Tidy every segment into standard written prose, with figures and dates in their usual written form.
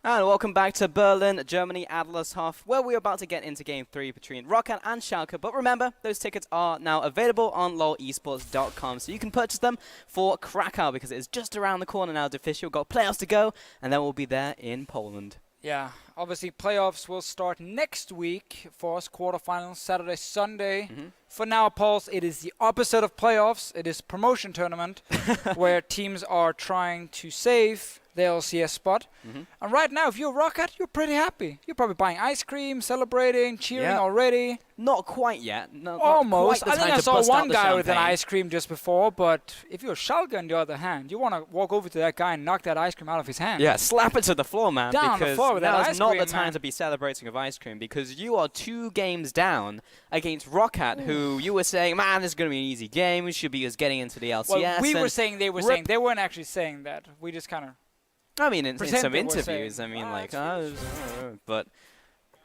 And welcome back to Berlin, Germany, Adlershof, where we're about to get into Game 3 between ROCCAT and Schalke. But remember, those tickets are now available on lolesports.com, so you can purchase them for Krakow, because it is just around the corner now, official. We've got playoffs to go, and then we'll be there in Poland. Yeah, obviously playoffs will start next week for us, quarterfinals, Saturday, Sunday. For now, Pauls, it is the opposite of playoffs. It is promotion tournament, where teams are trying to save the LCS spot. And right now, if you're ROCCAT, you're pretty happy. You're probably buying ice cream, celebrating, cheering already. Not quite yet. No, almost. Not quite the I think time I to saw bust one out the guy with an champagne. ice cream just before, but if you're Schalke on the other hand, you want to walk over to that guy and knock that ice cream out of his hand. Yeah, slap it to the floor, man. Down on the because floor with that now's ice not cream, the time man. to be celebrating with ice cream, because you are 2 games down against ROCCAT, who you were saying, man, this is going to be an easy game. We should be just getting into the LCS. Well, we were saying they were saying. They weren't actually saying that. We just kind of... I mean, in pretend some they were interviews, saying, I mean, like, it's but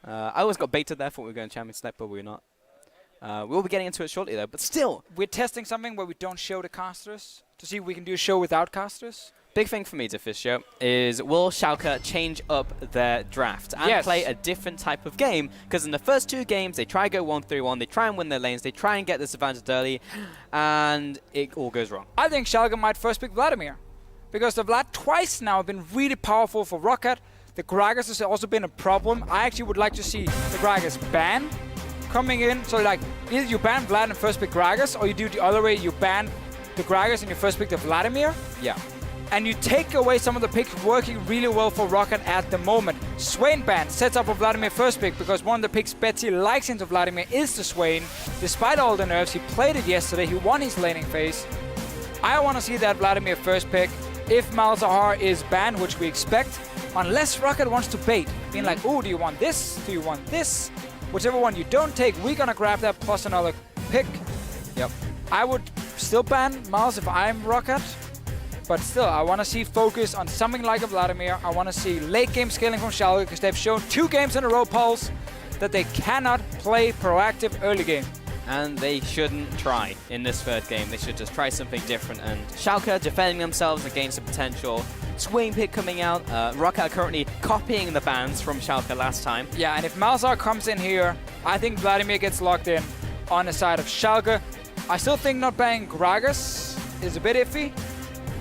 I always got baited there, thought we were going to Champions League, but we're not. We'll be getting into it shortly, though, but still. We're testing something where we don't show the casters to see if we can do a show without casters. Big thing for me, Defisio, is will Schalke change up their draft and play a different type of game? Because in the first 2 games, they try to go 1-3-1, they try and win their lanes, they try and get this advantage early, and it all goes wrong. I think Schalke might first pick Vladimir, because the Vlad twice now have been really powerful for ROCCAT. The Gragas has also been a problem. I actually would like to see the Gragas ban coming in. So like, either you ban Vlad and first pick Gragas, or you do the other way, you ban the Gragas and you first pick the Vladimir. Yeah. And you take away some of the picks working really well for ROCCAT at the moment. Swain ban sets up a Vladimir first pick, because one of the picks Betsy likes into Vladimir is the Swain. Despite all the nerfs, he played it yesterday, he won his laning phase. I want to see that Vladimir first pick. If Malzahar is banned, which we expect, unless ROCCAT wants to bait, being like, oh, do you want this? Do you want this? Whichever one you don't take, we're going to grab that plus another pick. Yep. I would still ban Malz if I'm ROCCAT, but still, I want to see focus on something like a Vladimir. I want to see late game scaling from Schalke, because they've shown 2 games in a row, Pulse, that they cannot play proactive early game. And they shouldn't try in this 3rd game. They should just try something different. And Schalke defending themselves against a potential swing pick coming out. ROCCAT currently copying the bans from Schalke last time. Yeah, and if Malzahar comes in here, I think Vladimir gets locked in on the side of Schalke. I still think not banning Gragas is a bit iffy.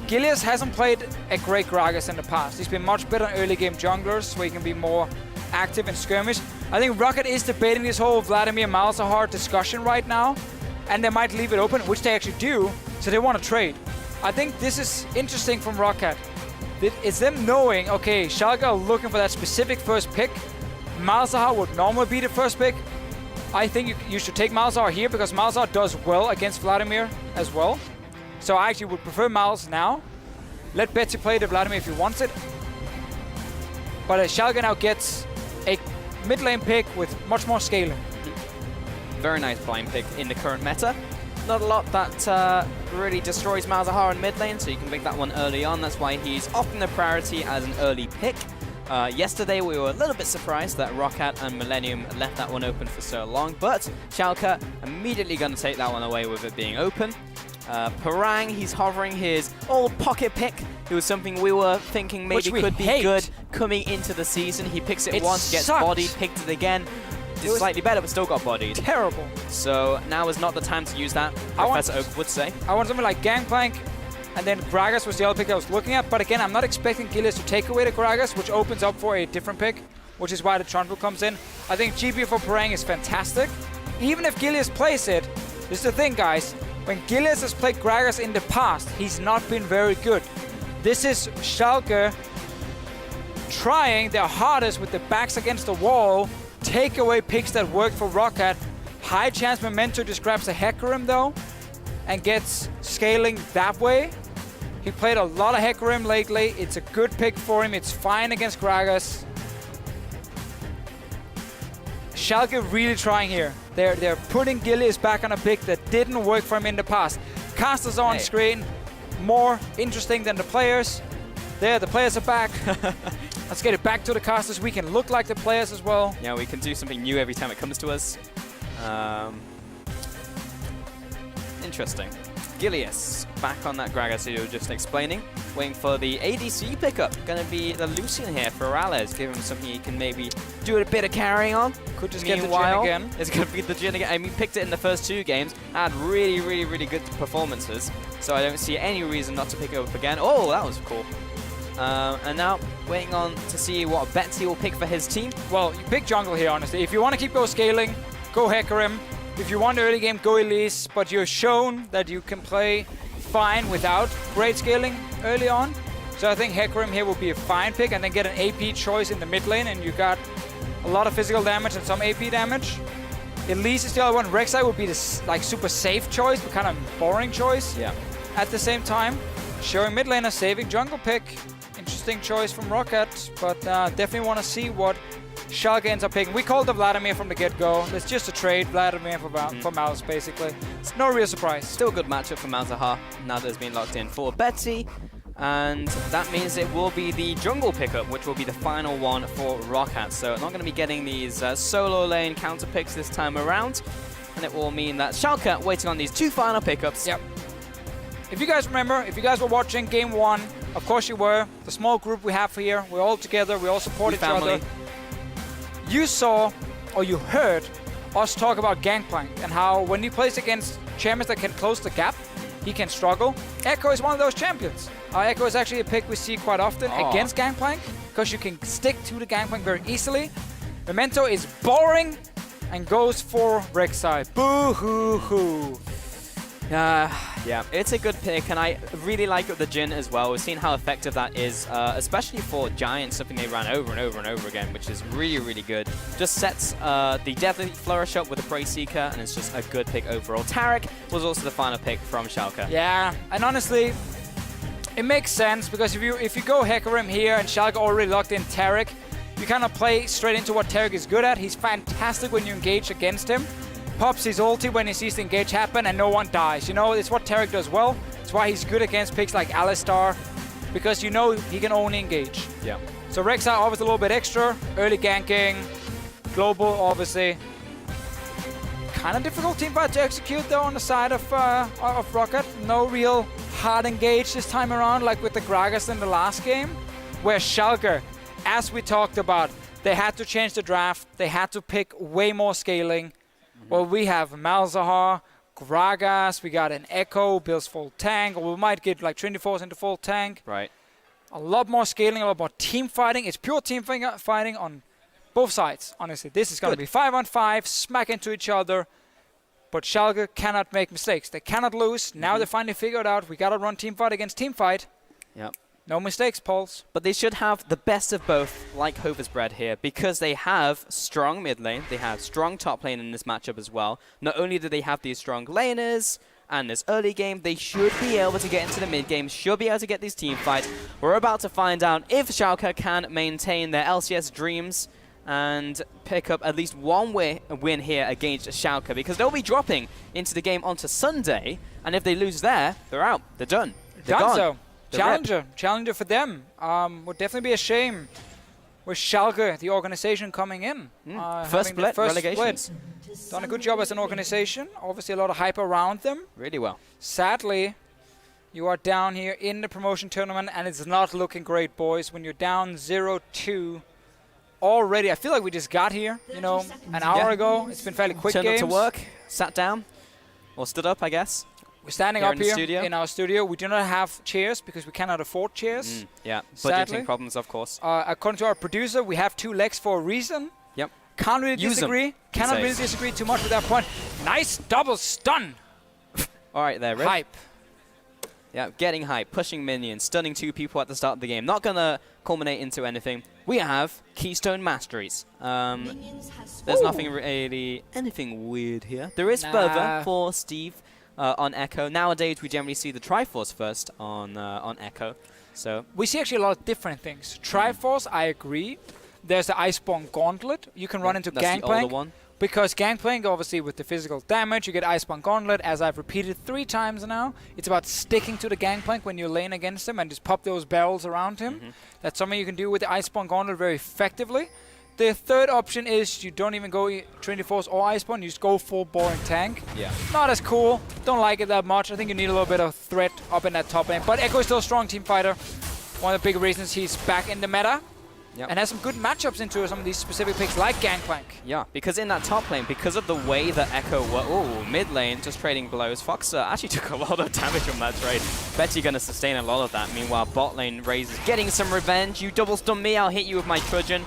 Gilius hasn't played a great Gragas in the past. He's been much better on early game junglers, where he can be more active in skirmish. I think ROCCAT is debating this whole Vladimir Malzahar discussion right now, and they might leave it open, which they actually do, so they want to trade. I think this is interesting from ROCCAT. It's them knowing, okay, Schalke are looking for that specific first pick. Malzahar would normally be the first pick. I think you should take Malzahar here, because Malzahar does well against Vladimir as well. So I actually would prefer Malz now. Let Betsy play the Vladimir if he wants it. But Schalke now gets a mid lane pick with much more scaling. Very nice blind pick in the current meta. Not a lot that really destroys Malzahar in mid lane, so you can pick that one early on. That's why he's often the priority as an early pick. Yesterday we were a little bit surprised that ROCCAT and Millennium left that one open for so long, but Schalke immediately going to take that one away with it being open. Parang, he's hovering his old pocket pick. It was something we were thinking maybe could be good coming into the season. He picks it once, gets bodied, picked it again. It's slightly better, but still got bodied. Terrible. So now is not the time to use that, Professor Oak would say. I want something like Gangplank, and then Gragas was the other pick I was looking at. But again, I'm not expecting Gilius to take away the Gragas, which opens up for a different pick, which is why the Trundle comes in. I think GP for Parang is fantastic. Even if Gilius plays it, this is the thing, guys. When Gilius has played Gragas in the past, he's not been very good. This is Schalke trying their hardest with the backs against the wall, take away picks that work for ROCCAT. High chance Memento just grabs a Hecarim though, and gets scaling that way. He played a lot of Hecarim lately. It's a good pick for him. It's fine against Gragas. Schalke really trying here. They're putting Gilius back on a pick that didn't work for him in the past. Casters on screen, more interesting than the players. There, the players are back. Let's get it back to the casters. We can look like the players as well. Yeah, we can do something new every time it comes to us. Interesting. Gilius back on that Gragas you were just explaining. Waiting for the ADC pickup. Going to be the Lucian here for Rales. Give him something he can maybe do a bit of carrying on. Could just get the Meanwhile, Jhin again. It's going to be the Jhin again. I mean, picked it in the first 2 games. Had really good performances. So I don't see any reason not to pick it up again. Oh, that was cool. And now waiting on to see what bets he will pick for his team. Well, you pick jungle here, honestly. If you want to keep go scaling, go Hecarim. If you want early game, go Elise. But you're shown that you can play fine without great scaling early on. So I think Hecarim here will be a fine pick, and then get an AP choice in the mid lane, and you got a lot of physical damage and some AP damage. Elise is the other one. Rek'Sai would be this like super safe choice, but kind of boring choice. Yeah. At the same time, showing mid laner, saving jungle pick. Interesting choice from ROCCAT, but definitely want to see what Schalke ends up picking. We called the Vladimir from the get-go. It's just a trade, Vladimir for Mouse, basically. It's no real surprise. Still a good matchup for Malzahar now that it's been locked in for Betsy. And that means it will be the jungle pickup, which will be the final one for ROCCAT. So not going to be getting these solo lane counter picks this time around. And it will mean that Schalke waiting on these 2 final pickups. Yep. If you guys remember, if you guys were watching Game 1, of course you were. The small group we have here, we're all together, we all support each other. You saw, or you heard, us talk about Gangplank and how when he plays against champions that can close the gap, he can struggle. Echo is one of those champions. Echo is actually a pick we see quite often against Gangplank, because you can stick to the Gangplank very easily. Memento is boring and goes for Rek'Sai. Boo-hoo-hoo. Yeah, it's a good pick, and I really like the Jhin as well. We've seen how effective that is, especially for Giants, something they ran over and over again, which is really good. Just sets the Deadly Flourish up with the Prey Seeker, and it's just a good pick overall. Taric was also the final pick from Schalke. Yeah, and honestly, it makes sense, because if you go Hecarim here and Schalke already locked in Taric, you kind of play straight into what Taric is good at. He's fantastic when you engage against him. Pops his ulti when he sees the engage happen and no one dies. You know, it's what Taric does well. It's why he's good against picks like Alistar, because you know he can only engage. Yeah. So Rek'Sai obviously a little bit extra. Early ganking, global obviously. Kind of difficult team fight to execute though on the side of ROCCAT. No real hard engage this time around like with the Gragas in the last game. Where Schalke, as we talked about, they had to change the draft. They had to pick way more scaling. Well, we have Malzahar, Gragas, we got an Echo, builds full tank, or we might get like Trinity Force into full tank. Right. A lot more scaling, a lot more team fighting. It's pure team fighting on both sides, honestly. This is going to be 5-on-5, smack into each other. But Schalke cannot make mistakes. They cannot lose. Now they finally figured out we got to run team fight against team fight. Yep. No mistakes, Pauls. But they should have the best of both, like Hover's Bread here, because they have strong mid lane, they have strong top lane in this matchup as well. Not only do they have these strong laners and this early game, they should be able to get into the mid game, should be able to get these team fights. We're about to find out if Schalke can maintain their LCS dreams and pick up at least one win here against Schalke, because they'll be dropping into the game onto Sunday, and if they lose there, they're out. They're done. They're Done gone. so. Challenger for them. Would definitely be a shame with Schalke, the organization, coming in. First split, relegations. Split. Done a good job as an organization. Obviously a lot of hype around them. Really well. Sadly, you are down here in the promotion tournament, and it's not looking great, boys. When you're down 0-2 already, I feel like we just got here, you know, an hour ago. It's been fairly quick Turned games. up to work, sat down, or stood up, I guess. We're standing up here in our studio. We do not have chairs because we cannot afford chairs. Yeah, Sadly. budgeting problems, of course. According to our producer, we have 2 legs for a reason. Yep. Can't really Use disagree. Cannot really disagree too much with that point. Nice double stun. All right there, Riv. Hype. Yeah, getting hype, pushing minions, stunning 2 people at the start of the game. Not going to culminate into anything. We have Keystone Masteries. There's nothing really, anything weird here. There is fervor for Steve on Echo. Nowadays, we generally see the Triforce first on Echo. So we see actually a lot of different things. Triforce, I agree. There's the Iceborne Gauntlet. You can run into Gangplank. The older one. Because Gangplank, obviously, with the physical damage, you get Iceborne Gauntlet, as I've repeated 3 times now. It's about sticking to the Gangplank when you lane against him and just pop those barrels around him. That's something you can do with the Iceborne Gauntlet very effectively. The third option is you don't even go Trinity Force or Iceborne, you just go full boring tank. Yeah. Not as cool. Don't like it that much. I think you need a little bit of threat up in that top lane. But Echo is still a strong team fighter. One of the big reasons he's back in the meta. Yep. And has some good matchups into some of these specific picks like Gangplank. Yeah, because in that top lane, because of the way that Echo mid lane, just trading blows, Fox actually took a lot of damage on that trade. Bet you're going to sustain a lot of that. Meanwhile, bot lane Raze is getting some revenge. You double stun me, I'll hit you with my Trojan.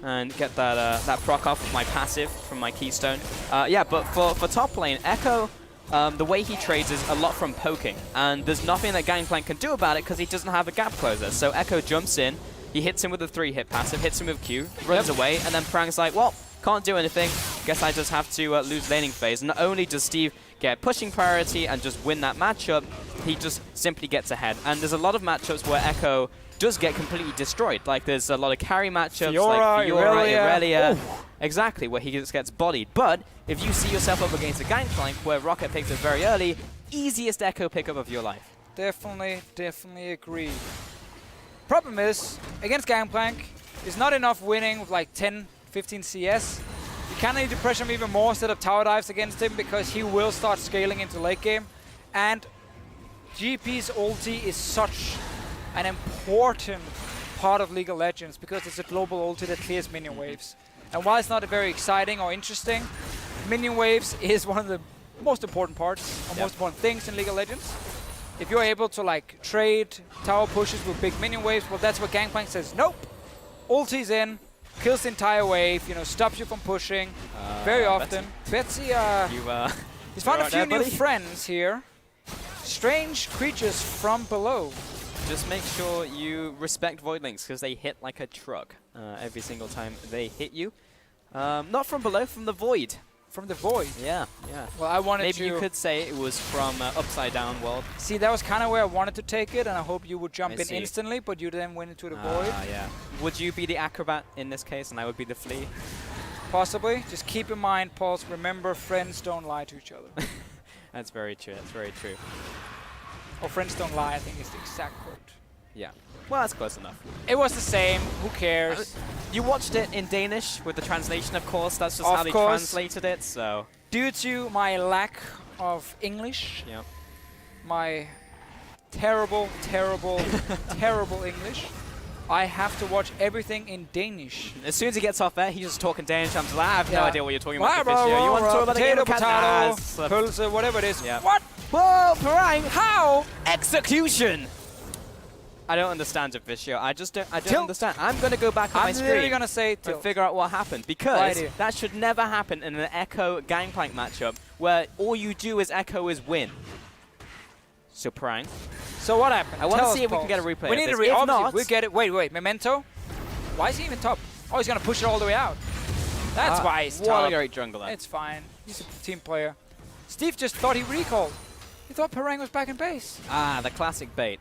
And get that proc off with my passive from my Keystone. Yeah, but for top lane, Echo, the way he trades is a lot from poking. And there's nothing that Gangplank can do about it because he doesn't have a gap closer. So Echo jumps in. He hits him with a 3-hit passive, hits him with Q, runs away, and then Prang's like, well, can't do anything. Guess I just have to lose laning phase. And not only does Steve get pushing priority and just win that matchup, he just simply gets ahead. And there's a lot of matchups where Echo does get completely destroyed. Like there's a lot of carry matchups like Fiora, Irelia. Exactly, where he just gets bodied. But if you see yourself up against a Gangplank where ROCCAT picked it very early, easiest Echo pickup of your life. Definitely agree. Problem is, against Gangplank, it's not enough winning with like 10, 15 CS. You kind of need to pressure him even more instead of tower dives against him because he will start scaling into late game. And GP's ulti is such an important part of League of Legends because it's a global ulti that clears minion waves. And while it's not very exciting or interesting, minion waves is one of the most important parts, or most important things in League of Legends. If you're able to like trade tower pushes with big minion waves, well that's what Gangplank says, nope. Ulti's in, kills the entire wave, you know, stops you from pushing very often. Betsy, he's found a few new friends here. Strange creatures from below. Just make sure you respect Voidlings because they hit like a truck every single time they hit you. Not from below, from the void. From the void? Yeah. Well, I wanted Maybe you could say it was from Upside Down World. See, that was kind of where I wanted to take it, and I hope you would jump in instantly, but you then went into the void. Yeah. Would you be the acrobat in this case, and I would be the flea? Possibly. Just keep in mind, Pauls, remember, friends don't lie to each other. That's very true. That's very true. Or friends don't lie, I think is the exact quote. Yeah. Well, that's close enough. It was the same. Who cares? You watched it in Danish with the translation, of course. That's just how they translated it, so... Due to my lack of English, my terrible English, I have to watch everything in Danish. As soon as he gets off air, he's just talking Danish. I'm just like, I have no idea what you're talking about. You want to talk about the game of potato, pulse, whatever it is. Yeah. What? Whoa, Parang! How? Execution! I don't understand it, Vishio. I don't understand. I'm going to go back on my screen literally gonna say and figure out what happened. Because that should never happen in an Echo Gangplank matchup where all you do as Echo is win. So, Parang. So what happened? I want to see if we can get a replay. We need a replay. Obviously, we'll get it. Wait. Memento? Why is he even top? Oh, he's going to push it all the way out. That's why he's top. What a great jungler. It's fine. He's a team player. Steve just thought he recalled. He thought Parang was back in base. Ah, the classic bait.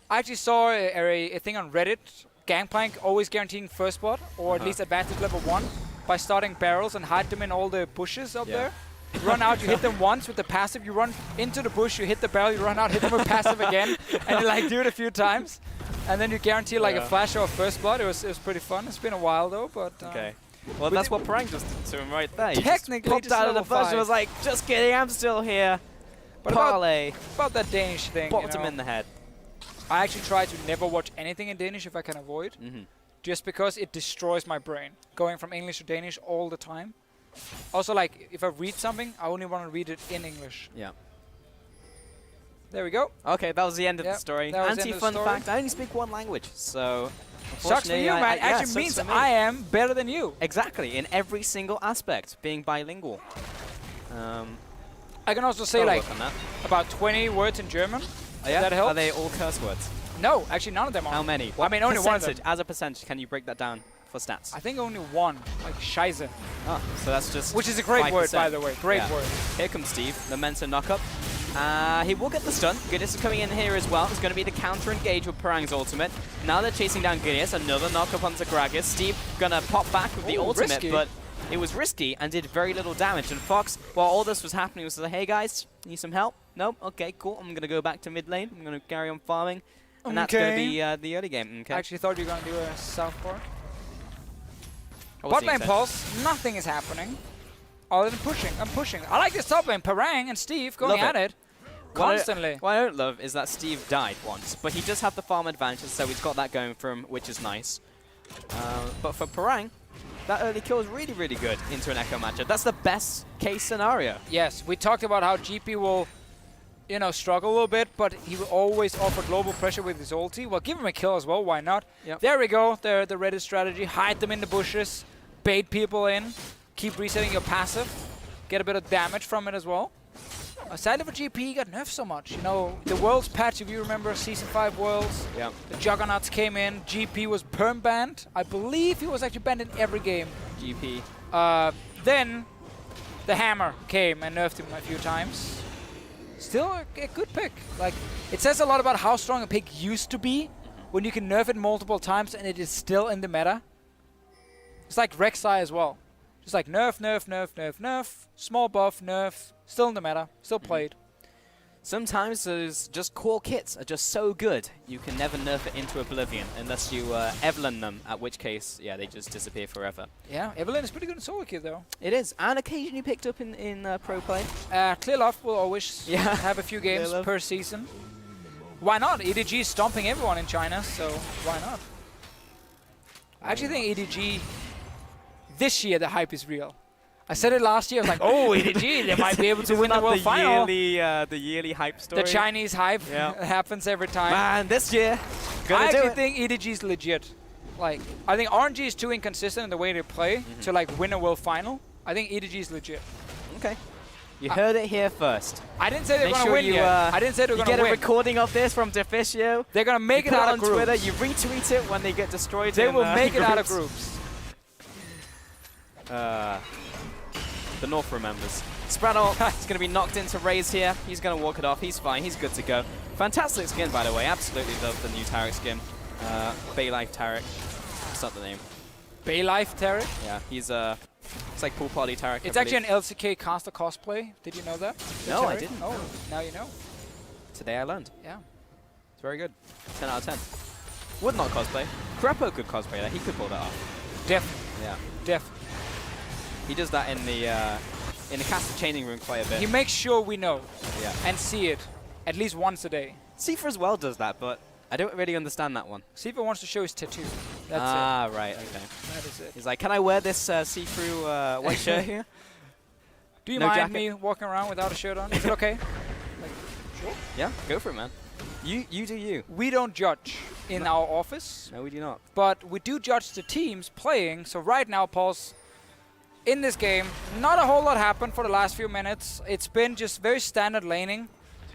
I actually saw a thing on Reddit. Gangplank always guaranteeing first blood, or at least advantage level 1, by starting barrels and hide them in all the bushes up there. You run out, you hit them once with the passive, you run into the bush, you hit the barrel, you run out, hit them with passive again, and you like do it a few times. And then you guarantee like a flash of first blood. It was pretty fun. It's been a while though, but... okay. Well, that's what Parang just did to him right there. Technically, he just popped out of the bush and was like, just kidding, I'm still here. But about that Danish thing, popped him in the head. I actually try to never watch anything in Danish if I can avoid, just because it destroys my brain, going from English to Danish all the time. Also, like, if I read something, I only want to read it in English. Yeah. There we go. Okay, that was the end of the story. Anti-fun fact, I only speak one language, so... Sucks for you, man. Actually means I am better than you. Exactly, in every single aspect, being bilingual. I can also say, like, about 20 words in German. Yeah? That helps. Are they all curse words? No, actually none of them are. How many? I mean, only one of them. As a percentage, can you break that down for stats? I think only one, like Scheiße. Oh, so that's just which is a great 5%. word, by the way. Great word. Here comes Steve, the Mensa knockup. He will get the stun. Gideus is coming in here as well. It's going to be the counter-engage with Parang's ultimate. Now they're chasing down Gideus. Another knockup onto Gragas. Steve going to pop back with the ultimate, risky. But it was risky and did very little damage. And Fox, while all this was happening, was like, hey guys, need some help? Nope. Okay, cool. I'm going to go back to mid lane. I'm going to carry on farming. And that's going to be the early game. Okay. I actually thought you were going to do a South Park. Bot lane pulse, nothing is happening. Other than pushing. I'm pushing. I like this top lane. Parang and Steve going at it constantly. What I don't love is that Steve died once, but he does have the farm advantage, so he's got that going for him, which is nice. But for Parang, that early kill is really, really good into an Echo matchup. That's the best case scenario. Yes, we talked about how GP will, you know, struggle a little bit, but he will always offer global pressure with his ulti. Well, give him a kill as well. Why not? Yep. There we go. The Reddit strategy. Hide them in the bushes. Bait people in. Keep resetting your passive. Get a bit of damage from it as well. Sadly for GP, he got nerfed so much. You know, the Worlds patch, if you remember, Season 5 Worlds, the Juggernauts came in. GP was perm banned. I believe he was actually banned in every game. GP. Then the Hammer came and nerfed him a few times. Still a good pick. Like, it says a lot about how strong a pick used to be when you can nerf it multiple times and it is still in the meta. It's like Rek'Sai as well. Just like nerf, nerf, nerf, nerf, nerf, small buff, nerf, still in the meta, still played. Sometimes those just core kits are just so good, you can never nerf it into oblivion unless you Evelyn them, at which case, yeah, they just disappear forever. Yeah, Evelyn is pretty good in solo queue though. It is, and occasionally picked up in pro play. Clear Love will always have a few games per season. Why not? EDG is stomping everyone in China, so why not? I actually think EDG, this year the hype is real. I said it last year, I was like, oh, EDG, they might be able to win the World Final. The yearly hype story. The Chinese hype happens every time. Man, this year, I actually think EDG is legit. Like, I think RNG is too inconsistent in the way they play to like win a World Final. I think EDG is legit. Okay. You heard it here first. I didn't say they're going to win yet. I didn't say they're going to win. You get a recording of this from Deficio. They're going to make it out of groups. Twitter, you retweet it when they get destroyed. They will make it out of groups. The North remembers. Spraddle is going to be knocked into Raze here. He's going to walk it off. He's fine. He's good to go. Fantastic skin, by the way. Absolutely love the new Tarek skin. Baylife Tarek. That's not the name. Baylife Tarek? Yeah, he's it's like Pool Party Tarek. It's actually an LCK caster cosplay. Did you know that? No, I didn't. Oh, now you know. Today I learned. Yeah. It's very good. 10 out of 10. Would not cosplay. Crepo could cosplay that. He could pull that off. Definitely. Yeah. Definitely. He does that in the caster chaining room quite a bit. He makes sure we know and see it at least once a day. Sifa as well does that, but I don't really understand that one. Sifa wants to show his tattoo. That's it. Right, okay. That is it. He's like, can I wear this see-through white shirt here? Do you mind me walking around without a shirt on? Is it okay? Like, sure. Yeah, go for it, man. You do you. We don't judge in our office. No, we do not. But we do judge the teams playing. So right now, Pulse, in this game, not a whole lot happened for the last few minutes. It's been just very standard laning.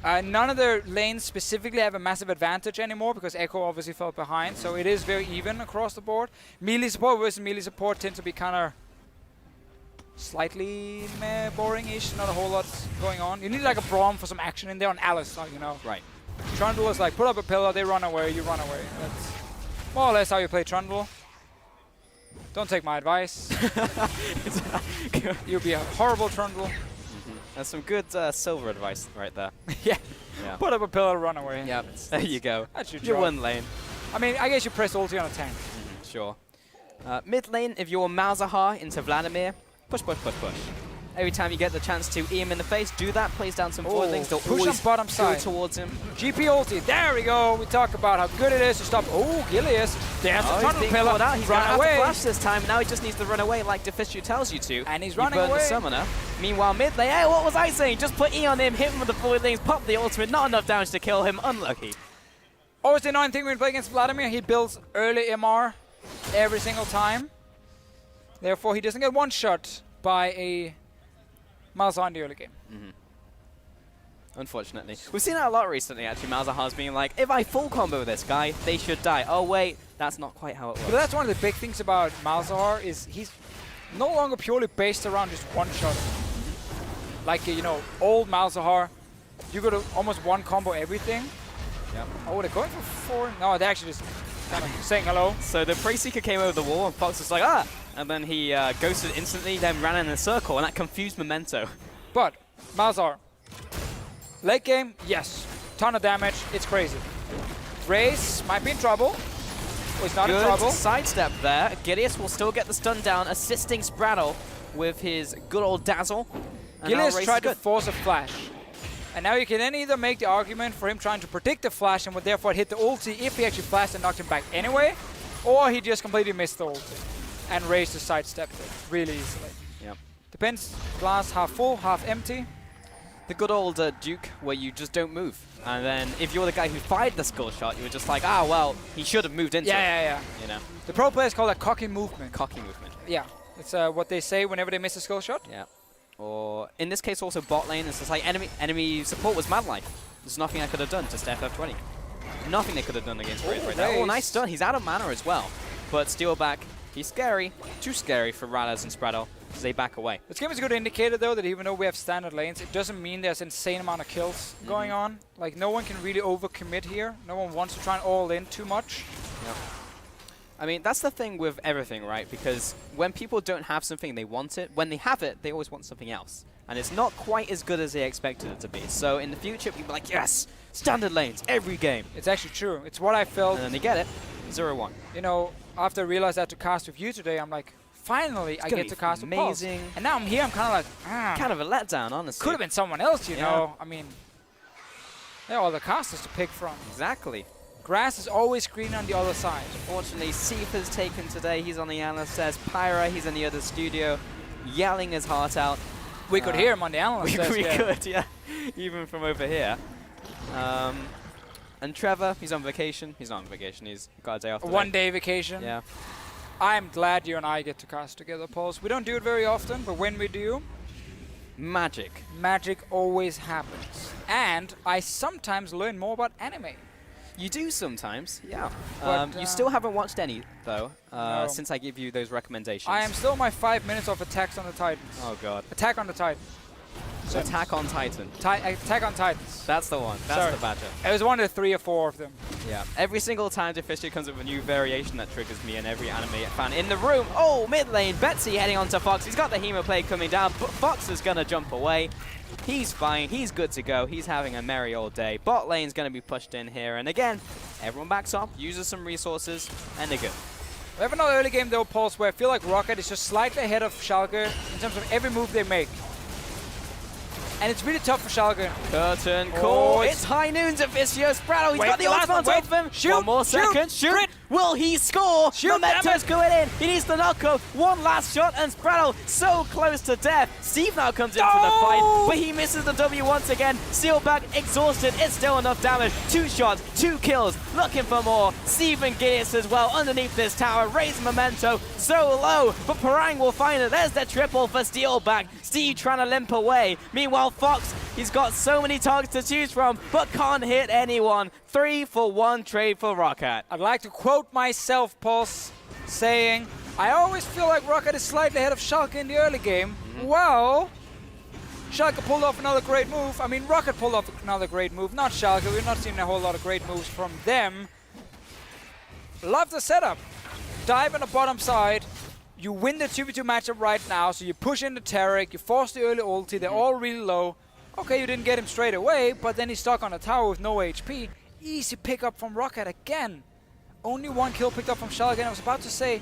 None of the lanes specifically have a massive advantage anymore because Echo obviously fell behind. So it is very even across the board. Melee support versus melee support tend to be kind of slightly boring-ish. Not a whole lot going on. You need like a Braum for some action in there on Alice, you know. Right. Trundle is like, put up a pillar, they run away, you run away. That's more or less how you play Trundle. Don't take my advice. You'll be a horrible Trundle. That's some good silver advice right there. Yeah. Put up a pillar, run away. Yeah, there you go. That's your You're job. one lane. I mean, I guess you press ulti on a tank. Sure. Mid lane, if you're Malzahar into Vladimir, push, push, push, push. Every time you get the chance to E him in the face, do that, plays down some voidlings. They'll push always on bottom go side towards him. GP ulti, there we go. We talk about how good it is to stop. Oh, Gilius. There's the Trundle pillar. He's run going away. to have to flash this time. Now he just needs to run away like Deficio tells you to. And he's running away. The summoner. Meanwhile, mid lane, hey, what was I saying? Just put E on him, hit him with the voidlings, pop the ultimate. Not enough damage to kill him. Unlucky. Always the annoying thing when we play against Vladimir, he builds early MR every single time. Therefore, he doesn't get one shot by a Malzahar in the early game. Unfortunately. We've seen that a lot recently, actually. Malzahar's being like, if I full combo this guy, they should die. Oh, wait, that's not quite how it works. But that's one of the big things about Malzahar is he's no longer purely based around just one shot. Like, you know, old Malzahar, you got to almost one combo everything. Yep. Oh, they're going for 4? No, they're actually just kind of saying hello. So the Prey Seeker came over the wall and Fox was like, ah! And then he ghosted instantly, then ran in a circle, and that confused Memento. But, Malzahar, late game, yes. Ton of damage, it's crazy. Raze might be in trouble. Oh, he's not in Good trouble. sidestep there. Gideus will still get the stun down, assisting Spraddle with his good old dazzle. And now Gideus Race tried is to force a flash. And now you can then either make the argument for him trying to predict the flash and would therefore hit the ulti if he actually flashed and knocked him back anyway, or he just completely missed the ulti and raised the sidestep really easily. Yep. Depends, glass half full, half empty. The good old Duke, where you just don't move. And then if you're the guy who fired the skull shot, you were just like, ah, well, he should have moved into it. Yeah. You know? The pro players call that cocky movement. Cocky movement. Yeah, it's what they say whenever they miss a skull shot. Yeah. Or in this case, also bot lane. It's just like enemy support was Mad Life. There's nothing I could have done to FF20. Nothing they could have done against Raze right now. Oh, nice stun. He's out of mana as well. But steal back. He's scary. Too scary for Rallas and Spraddle as they back away. This game is a good indicator, though, that even though we have standard lanes, it doesn't mean there's insane amount of kills going on. Like, no one can really overcommit here. No one wants to try and all in too much. Yep. I mean, that's the thing with everything, right? Because when people don't have something, they want it. When they have it, they always want something else. And it's not quite as good as they expected it to be. So in the future, people are like, yes, standard lanes, every game. It's actually true. It's what I felt. And then they get it, 0-1. You know, after I realized I had to cast with you today, I'm like, finally, I get to cast with Pulse. Amazing. And now I'm here, I'm kind of like, Kind of a letdown, honestly. could have been someone else, you know. I mean, there are all the casters to pick from. Exactly. Grass is always green on the other side. Unfortunately, Seath is taken today. He's on the analyst desk. Pyra, he's in the other studio, yelling his heart out. We could hear him on the analyst desk. We could, yeah. Even from over here. And Trevor, he's on vacation. He's not on vacation. He's got a day off today. One-day vacation. Yeah. I'm glad you and I get to cast together, Pulse. We don't do it very often, but when we do, magic. Magic always happens. And I sometimes learn more about anime. You do sometimes, yeah. But, you still haven't watched any, though, no. since I give you those recommendations. I am still my 5 minutes of Attacks on the Titans. Oh, God. Attack on the Titan. So Attack on Titan. Attack on Titans. That's the one. That's Sorry. the badger. It was one of the 3 or 4 of them. Yeah. Every single time Deficio comes up with a new variation that triggers me and every anime fan in the room. Oh, mid lane. Betsy heading on to Fox. He's got the Hemoplate coming down, but Fox is going to jump away. He's fine. He's good to go. He's having a merry old day. Bot lane's going to be pushed in here. And again, everyone backs up, uses some resources, and they're good. We have another early game, though, Pulse, where I feel like ROCCAT is just slightly ahead of Schalke in terms of every move they make. And it's really tough for Schalke. Curtain call. It's high noon to Deficio. Spraddle, he's got the ultimate on him. Shoot, one more second. Shoot. Will he score? Memento's going in. He needs the knockup. One last shot, and Spraddle so close to death. Steve now comes into the fight, but he misses the W once again. Seal back, exhausted. It's still enough damage. 2 shots, 2 kills. Looking for more. Steve and Gideus as well underneath this tower. Raise Memento so low, but Parang will find it. There's the triple for Steelback. Steve trying to limp away. Meanwhile, Fox, he's got so many targets to choose from, but can't hit anyone. 3-for-1 trade for ROCCAT. I'd like to quote myself, Pulse, saying, I always feel like ROCCAT is slightly ahead of Schalke in the early game. Well, Schalke pulled off another great move. I mean, ROCCAT pulled off another great move, not Schalke. We've not seen a whole lot of great moves from them. Love the setup. Dive on the bottom side. You win the 2v2 matchup right now, so you push in the Taric, you force the early ulti, they're all really low. Okay, you didn't get him straight away, but then he's stuck on a tower with no HP. Easy pickup from ROCCAT again. Only 1 kill picked up from Schalke, and I was about to say,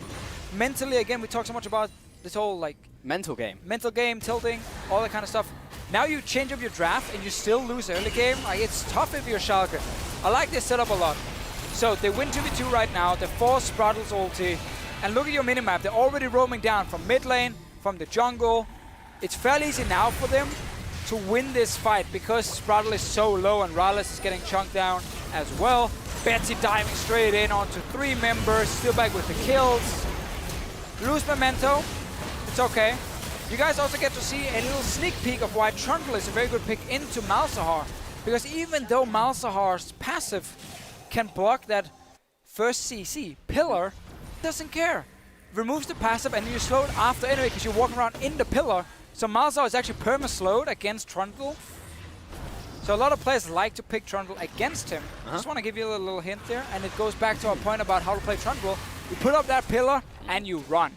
mentally, again, we talk so much about this whole, like... Mental game, tilting, all that kind of stuff. Now you change up your draft, and you still lose early game. Like, it's tough if you're Schalke. I like this setup a lot. So, they win 2v2 right now, they force Spraddle's ulti, and look at your minimap, they're already roaming down from mid lane, from the jungle. It's fairly easy now for them to win this fight because Spraddle is so low and Rallis is getting chunked down as well. Betsy diving straight in onto 3 members, still back with the kills. Lose Memento, it's okay. You guys also get to see a little sneak peek of why Trundle is a very good pick into Malzahar. Because even though Malzahar's passive can block that first CC, Pillar doesn't care. Removes the passive and you slow it after anyway because you're walking around in the pillar. So Malzahar is actually perma-slowed against Trundle. So a lot of players like to pick Trundle against him. Just want to give you a little hint there, and it goes back to our point about how to play Trundle. You put up that pillar and you run.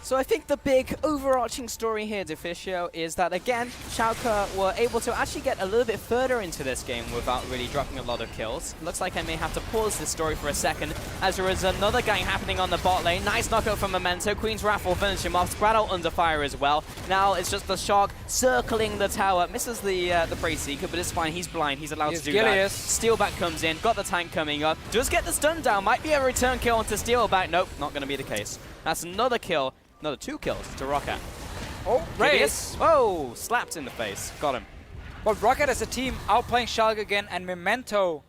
So I think the big overarching story here, Deficio, is that again, Schalke were able to actually get a little bit further into this game without really dropping a lot of kills. Looks like I may have to pause this story for a second, as there is another gang happening on the bot lane. Nice knockout from Memento. Queen's Wrath will finish him off. Spraddle under fire as well. Now it's just the Shark circling the tower. Misses the Praise Seeker, but it's fine. He's blind. He's allowed to do that. Steelback comes in. Got the tank coming up. Does get the stun down. Might be a return kill onto Steelback. Nope, not going to be the case. That's another kill. Another 2 kills to ROCCAT. Oh, Reyes. Oh, slapped in the face. Got him. But ROCCAT as a team outplaying Schalke again, and Memento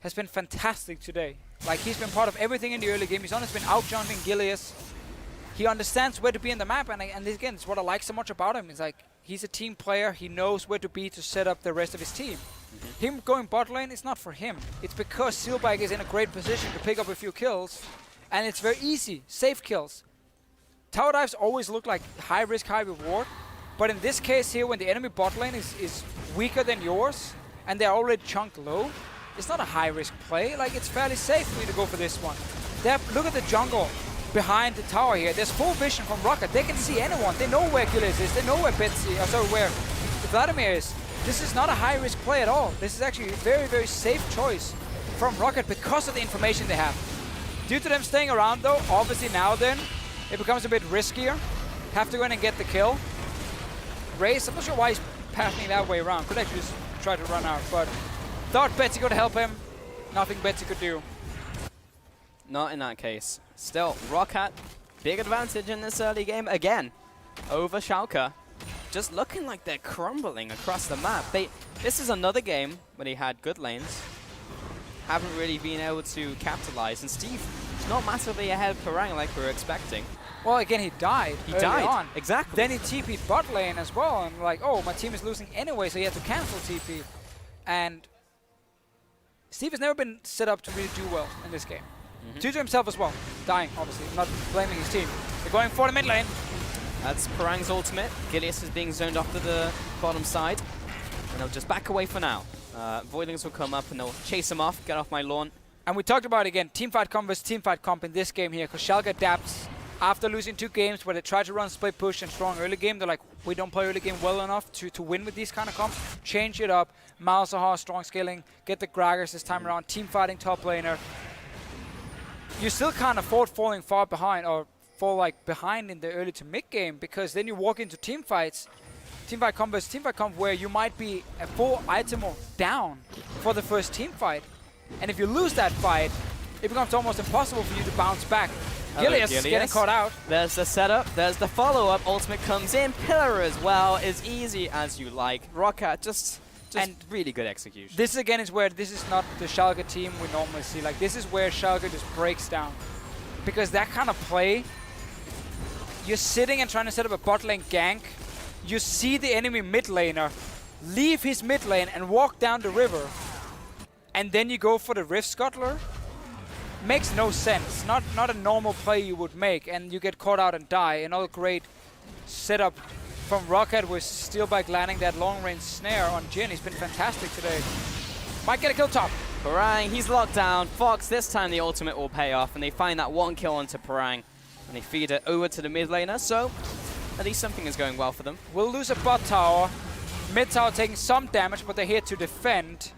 has been fantastic today. Like, he's been part of everything in the early game. He's honestly been out-jumping Gilius. He understands where to be in the map, and again, it's what I like so much about him. It's like, he's a team player. He knows where to be to set up the rest of his team. Him going bot lane, it's not for him. It's because Steelback is in a great position to pick up a few kills, and it's very easy, safe kills. Tower dives always look like high risk, high reward, but in this case here, when the enemy bot lane is weaker than yours, and they're already chunked low, it's not a high risk play. Like, it's fairly safe for you to go for this one. Look at the jungle behind the tower here. There's full vision from ROCCAT. They can see anyone. They know where Gilius is. They know where where Vladimir is. This is not a high risk play at all. This is actually a very, very safe choice from ROCCAT because of the information they have. Due to them staying around though, obviously now then, it becomes a bit riskier. Have to go in and get the kill. Reyes, I'm not sure why he's passing that way around. Could actually just try to run out, but thought Betsy could help him. Nothing Betsy could do. Not in that case. Still, ROCCAT, big advantage in this early game again over Schalke. Just looking like they're crumbling across the map. This is another game where they had good lanes. Haven't really been able to capitalize, and Steve not massively ahead of Parang like we were expecting. Well, again, he died. He died on. Exactly. Then he TP'd bot lane as well, and like, oh, my team is losing anyway, so he had to cancel TP. And Steve has never been set up to really do well in this game. Due to himself as well, dying, obviously. I'm not blaming his team. They're going for the mid lane. That's Parang's ultimate. Gilius is being zoned off to the bottom side, and they'll just back away for now. Voidlings will come up and they'll chase him off, get off my lawn. And we talked about, again, teamfight comp versus teamfight comp in this game here, because Schalke adapts after losing 2 games where they tried to run split push and strong early game. They're like, we don't play early game well enough to win with these kind of comps. Change it up. Malzahar, strong scaling, get the Gragas this time around, team fighting top laner. You still can't afford falling far behind or fall like behind in the early to mid game, because then you walk into team fights, teamfight comp versus teamfight comp, where you might be a full item or down for the first team fight. And if you lose that fight, it becomes almost impossible for you to bounce back. Gilius is getting caught out. There's the setup, there's the follow-up, ultimate comes in, pillar as well, as easy as you like. ROCCAT just really good execution. This again is where this is not the Schalke team we normally see. Like, this is where Schalke just breaks down. Because that kind of play, you're sitting and trying to set up a bot lane gank, you see the enemy mid laner leave his mid lane and walk down the river, and then you go for the Rift Scuttler. Makes no sense. Not a normal play you would make, and you get caught out and die. Another great setup from ROCCAT with Steelback landing that long-range snare on Jhin. He's been fantastic today. Might get a kill top. Parang, he's locked down. Fox, this time the ultimate will pay off, and they find that 1 kill onto Parang, and they feed it over to the mid laner, so at least something is going well for them. We'll lose a bot tower. Mid tower taking some damage, but they're here to defend.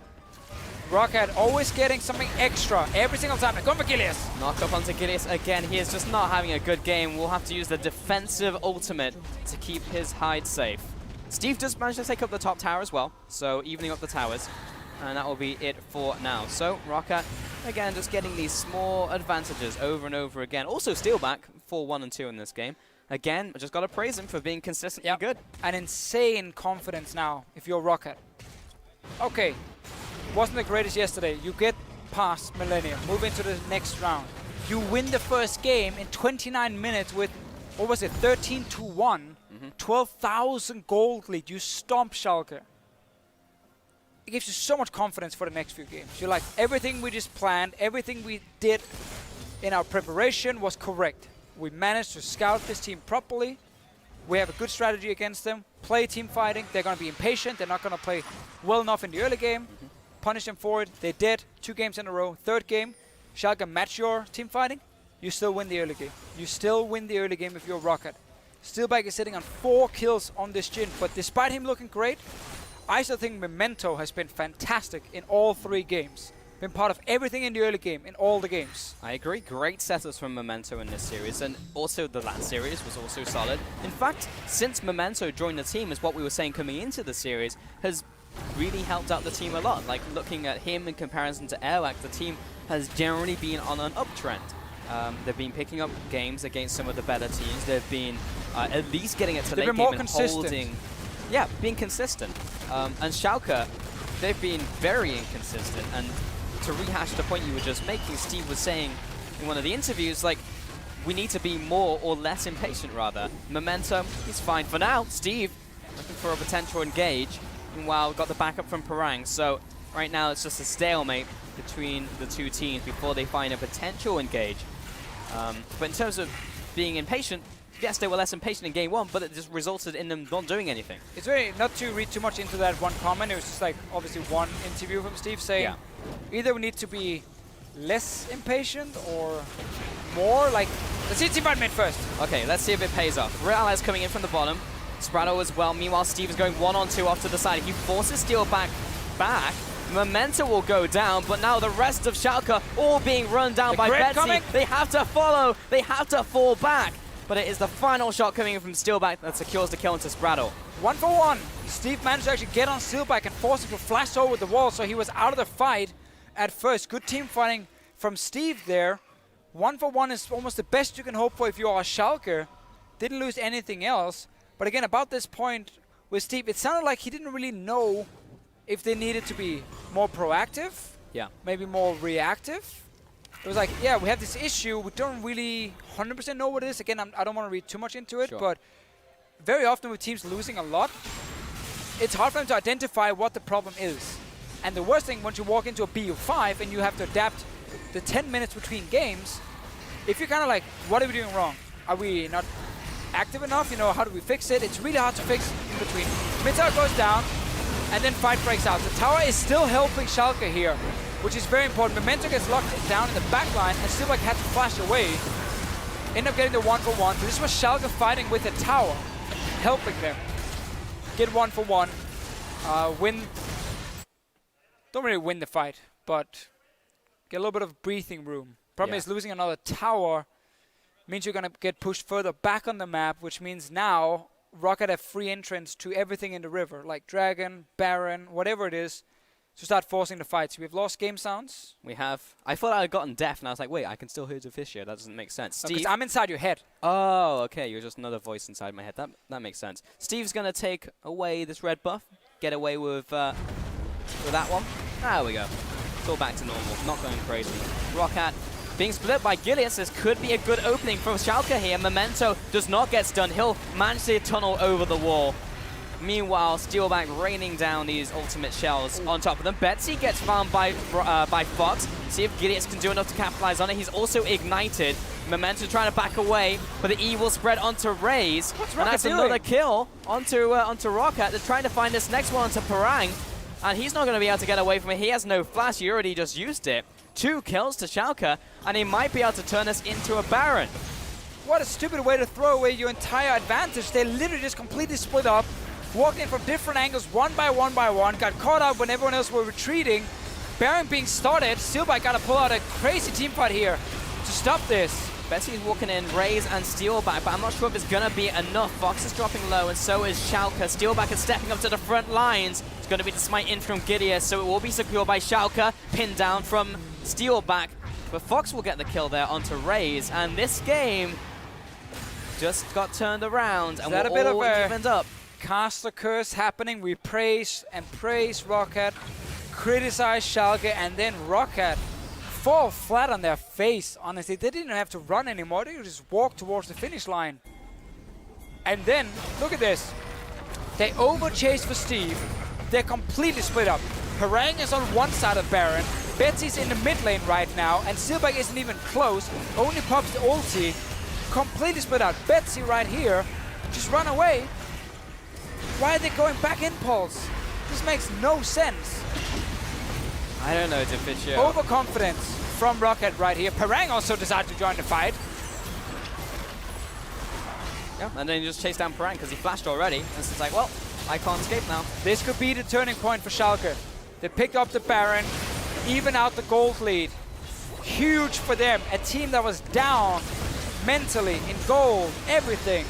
ROCCAT always getting something extra every single time. They're going for Gilius. Knock up onto Gilius again. He is just not having a good game. We'll have to use the defensive ultimate to keep his hide safe. Steve does manage to take up the top tower as well, so evening up the towers. And that will be it for now. So ROCCAT, again, just getting these small advantages over and over again. Also Steelback, 4-1 and 2 in this game. Again, I just got to praise him for being consistently good. An insane confidence now if you're ROCCAT. Okay. Wasn't the greatest yesterday. You get past Millennium, move into the next round. You win the first game in 29 minutes with, what was it, 13-1, 12,000 gold lead. You stomp Schalke. It gives you so much confidence for the next few games. You're like, everything we just planned, everything we did in our preparation was correct. We managed to scout this team properly. We have a good strategy against them. Play team fighting. They're going to be impatient. They're not going to play well enough in the early game. Punish them for it. They did. 2 games in a row. 3rd game, Schalke match your team fighting. you still win the early game. You still win the early game if you're ROCCAT. Steelback is sitting on 4 kills on this Jhin, but despite him looking great, I still think Memento has been fantastic in all 3 games. Been part of everything in the early game, in all the games. I agree. Great setups from Memento in this series, and also the last series was also solid. In fact, since Memento joined the team, as what we were saying coming into the series, has really helped out the team a lot. Like, looking at him in comparison to Airlac, the team has generally been on an uptrend. They've been picking up games against some of the better teams. They've been at least getting it to late game and holding. Yeah, being consistent. And Schalke, they've been very inconsistent. And to rehash the point you were just making, Steve was saying in one of the interviews, like, we need to be more or less impatient, rather. Momentum, he's fine for now. Steve, looking for a potential engage. Meanwhile, got the backup from Parang. So right now, it's just a stalemate between the 2 teams before they find a potential engage. But in terms of being impatient, yes, they were less impatient in game 1, but it just resulted in them not doing anything. It's very, not to read too much into that one comment, it was just like, obviously one interview from Steve saying, either we need to be less impatient or more, like, let's see team fight mid first. Okay, let's see if it pays off. Real is coming in from the bottom. Spraddle as well. Meanwhile, Steve is going 1-on-2 off to the side. He forces Steel back. Memento will go down, but now the rest of Schalke all being run down by Betsy. Coming. They have to follow. They have to fall back. But it is the final shot coming in from Steelback that secures the kill into Spraddle. 1-for-1. Steve managed to actually get on Steelback and force him to flash over the wall, so he was out of the fight at first. Good team fighting from Steve there. 1-for-1 is almost the best you can hope for if you are a Schalke. Didn't lose anything else. But again, about this point with Steve, it sounded like he didn't really know if they needed to be more proactive, maybe more reactive. It was like, yeah, we have this issue. We don't really 100% know what it is. Again, I don't want to read too much into it, but very often with teams losing a lot, it's hard for them to identify what the problem is. And the worst thing, once you walk into a BU5 and you have to adapt the 10 minutes between games, if you're kind of like, what are we doing wrong? Are we not active enough? You know, how do we fix it? It's really hard to fix in between. Mid tower goes down, and then fight breaks out. The tower is still helping Schalke here, which is very important. Memento gets locked down in the back line and still like had to flash away. End up getting the 1-for-1. So this was Schalke fighting with the tower, helping them get 1-for-1. Win. Don't really win the fight, but get a little bit of breathing room. Problem is losing another tower means you're going to get pushed further back on the map, which means now ROCCAT have free entrance to everything in the river, like Dragon, Baron, whatever it is, to start forcing the fights. We've lost game sounds. We have. I thought I had gotten deaf, and I was like, wait, I can still hear Deficio. That doesn't make sense. Because I'm inside your head. Oh, okay. You're just another voice inside my head. That makes sense. Steve's going to take away this red buff, get away with that one. There we go. It's all back to normal. Not going crazy. ROCCAT being split by Gilius. This could be a good opening for Schalke here. Memento does not get stunned. He'll manage to tunnel over the wall. Meanwhile, Steelback raining down these ultimate shells on top of them. Betsy gets found by Fox. See if Gilius can do enough to capitalize on it. He's also ignited. Memento trying to back away, but the E will spread onto Raze. And that's another kill onto ROCCAT. They're trying to find this next one onto Parang. And he's not going to be able to get away from it. He has no flash. He already just used it. 2 kills to Schalke, and he might be able to turn us into a Baron. What a stupid way to throw away your entire advantage. They literally just completely split up, walked in from different angles, one by one, got caught up when everyone else were retreating. Baron being started, Steelback got to pull out a crazy team fight here to stop this. Betsy's walking in, Raze and Steelback, but I'm not sure if it's going to be enough. Fox is dropping low, and so is Schalke. Steelback is stepping up to the front lines. It's going to be the smite in from Gideon, so it will be secured by Schalke, pinned down from Steelback. But Fox will get the kill there onto Raze, and this game just got turned around, and we're all evened up. Caster curse happening. We praise ROCCAT, criticize Schalke, and then ROCCAT fall flat on their face. Honestly, they didn't have to run anymore. They could just walk towards the finish line. And then, look at this. They overchase for Steve. They're completely split up. Parang is on one side of Baron. Betsy's in the mid lane right now, and Steelback isn't even close. Only pops the ulti. Completely split out. Betsy right here. Just run away. Why are they going back in pulse? This makes no sense. I don't know, Deficio. Overconfidence. from ROCCAT right here. Parang also decided to join the fight. Yeah, and then he just chased down Parang because he flashed already. And it's like, well, I can't escape now. This could be the turning point for Schalke. They picked up the Baron, even out the gold lead. Huge for them. A team that was down mentally, in gold, everything.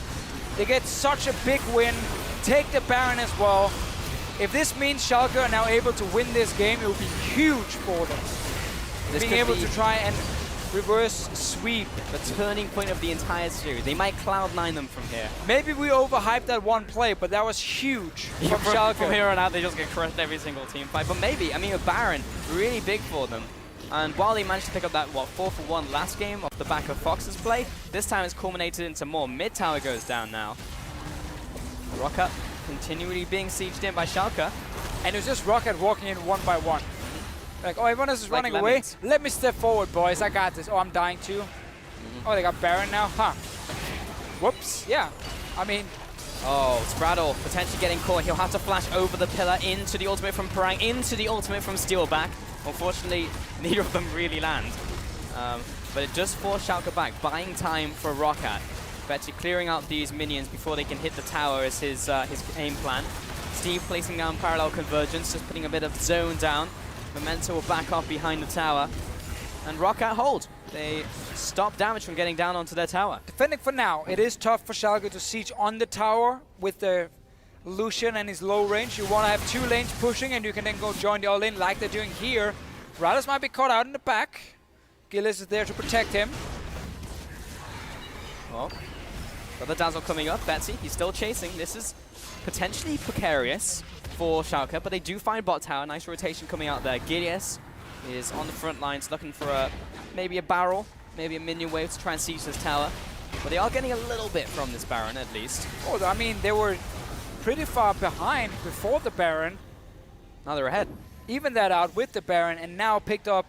They get such a big win, take the Baron as well. If this means Schalke are now able to win this game, it will be huge for them. This Being able to try and reverse sweep. The turning point of the entire series. They might cloud9 them from here. Maybe we overhyped that one play, but that was huge from Schalke. From here on out, they just get crushed every single team fight. But maybe, I mean, a Baron, really big for them. And while they managed to pick up that, 4-for-1 last game off the back of Fox's play, this time it's culminated into more. Mid tower goes down now. ROCCAT continually being sieged in by Schalke. And it was just ROCCAT walking in one by one. Like, oh, everyone else is Like running lemmings. away. Let me step forward, boys. I got this. Oh, I'm dying too. Oh, they got Baron now. Huh. Whoops. Yeah. I mean, Oh, Spraddle potentially getting caught. He'll have to flash over the pillar into the ultimate from Parang, into the ultimate from Steelback. Unfortunately, neither of them really land. But it just forced Schalke back, buying time for ROCCAT. Betty clearing out these minions before they can hit the tower is his aim plan. Steve placing down parallel convergence, just putting a bit of zone down. Memento will back off behind the tower. And ROCCAT hold. They stop damage from getting down onto their tower. defending for now. It is tough for Schalke to siege on the tower with the Lucian and his low range. You want to have two lanes pushing, and you can then go join the all lane like they're doing here. Rallis might be caught out in the back. Gillis is there to protect him. Well, got the Dazzle coming up. Betsy, he's still chasing. This is potentially precarious for Schalke, but they do find bot tower. Nice rotation coming out there. Gilius is on the front lines looking for maybe a barrel, maybe a minion wave to try and siege this tower. But they are getting a little bit from this Baron at least. Oh, I mean, they were pretty far behind before the Baron. Now they're ahead. Even that out with the Baron, and now picked up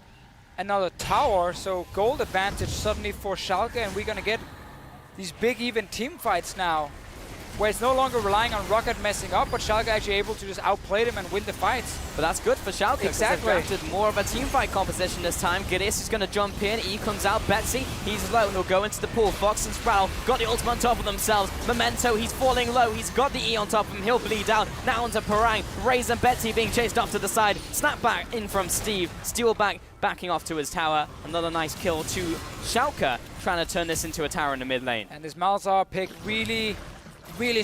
another tower. So gold advantage suddenly for Schalke, and we're going to get these big even team fights now, where it's no longer relying on ROCCAT messing up, but Schalke actually able to just outplay them and win the fights. But that's good for Schalke. Exactly. They've drafted more of a team fight composition this time. Gidis is going to jump in. E comes out. Betsy, he's low. He'll go into the pool. Fox and Spraddle got the ultimate on top of themselves. Memento, he's falling low. He's got the E on top of him. He'll bleed out. Now onto Parang. Raze and Betsy being chased off to the side. Snap back in from Steve. Steelback backing off to his tower. Another nice kill to Schalke, trying to turn this into a tower in the mid lane. And this Malzahar pick really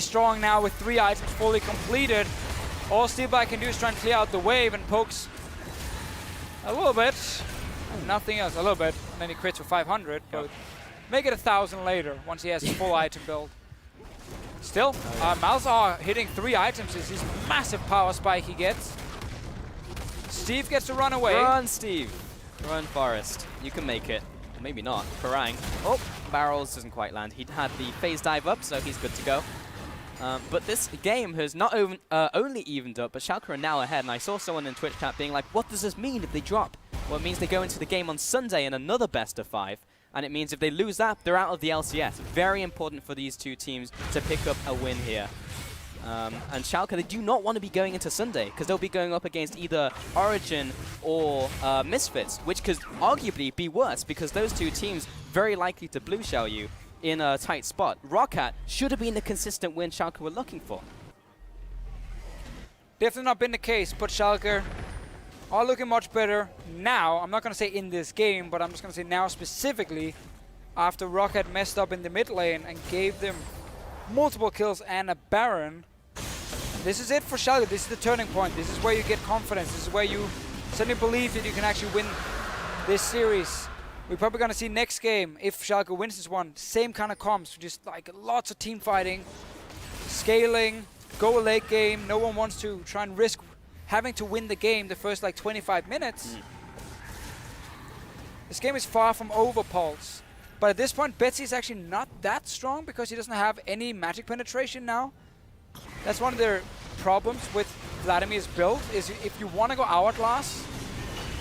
strong now with 3 items fully completed. All Steelback can do is try and clear out the wave and pokes a little bit. And nothing else, a little bit. And then he crits for 500, but make it 1,000 later once he has his full item build. Still, Malzahar hitting 3 items is his massive power spike he gets. Steve gets to run away. Run, Steve. Run, Forest. You can make it. Or maybe not. Parang. Oh, barrels doesn't quite land. He had the phase dive up, so he's good to go. But this game has not only evened up, but Schalke are now ahead. And I saw someone in Twitch chat being like, what does this mean if they drop? Well, it means they go into the game on Sunday in another best of 5. And it means if they lose that, they're out of the LCS. Very important for these two teams to pick up a win here. And Schalke, they do not want to be going into Sunday, because they'll be going up against either Origin or Misfits, which could arguably be worse, because those two teams very likely to blue shell you in a tight spot. ROCCAT should have been the consistent win Schalke were looking for. Definitely not been the case, but Schalke are looking much better now. I'm not going to say in this game, but I'm just going to say now specifically, after ROCCAT messed up in the mid lane and gave them multiple kills and a Baron. This is it for Schalke. This is the turning point. This is where you get confidence. This is where you suddenly believe that you can actually win this series. We're probably going to see next game, if Schalke wins this one, same kind of comps, just like lots of team fighting, scaling, go a late game. No one wants to try and risk having to win the game the first like 25 minutes. This game is far from over, Pulse. But at this point, Betsy is actually not that strong because he doesn't have any magic penetration now. That's one of their problems with Vladimir's build, is if you want to go Hourglass,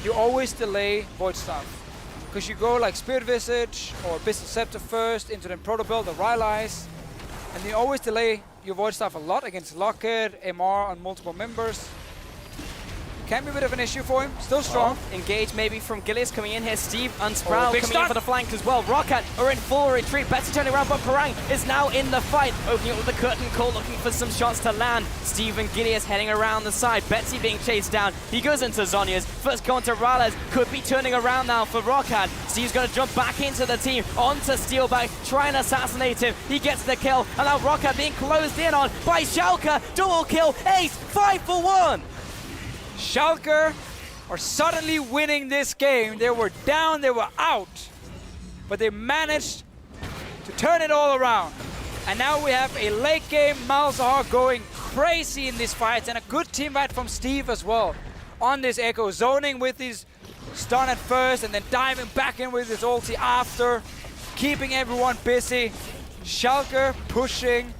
you always delay Void Staff. Because you go like Spirit Visage or Abyssal Scepter first, into the Proto build or Rylai's, and you always delay your Void Staff a lot against LOCCAT, MR on multiple members. Can be a bit of an issue for him. Still strong. Engage maybe from Gilius coming in here. Steve and Sproul big coming in stun. for the flank as well. ROCCAT are in full retreat. Betsy turning around, but Parang is now in the fight. Opening up with the curtain call, looking for some shots to land. Steve and Gilius heading around the side. Betsy being chased down. He goes into Zhonya's. First going to Rales. Could be turning around now for ROCCAT. Steve's going to jump back into the team. Onto Steelback, trying to assassinate him. He gets the kill. And now ROCCAT being closed in on by Schalke. Double kill. Ace, 5 for 1. Schalke are suddenly winning this game. They were down, they were out, but they managed to turn it all around. And now we have a late game Malzahar going crazy in these fights, and a good team fight from Steve as well. On this Echo, zoning with his stun at first and then diving back in with his ulti after, keeping everyone busy. Schalke pushing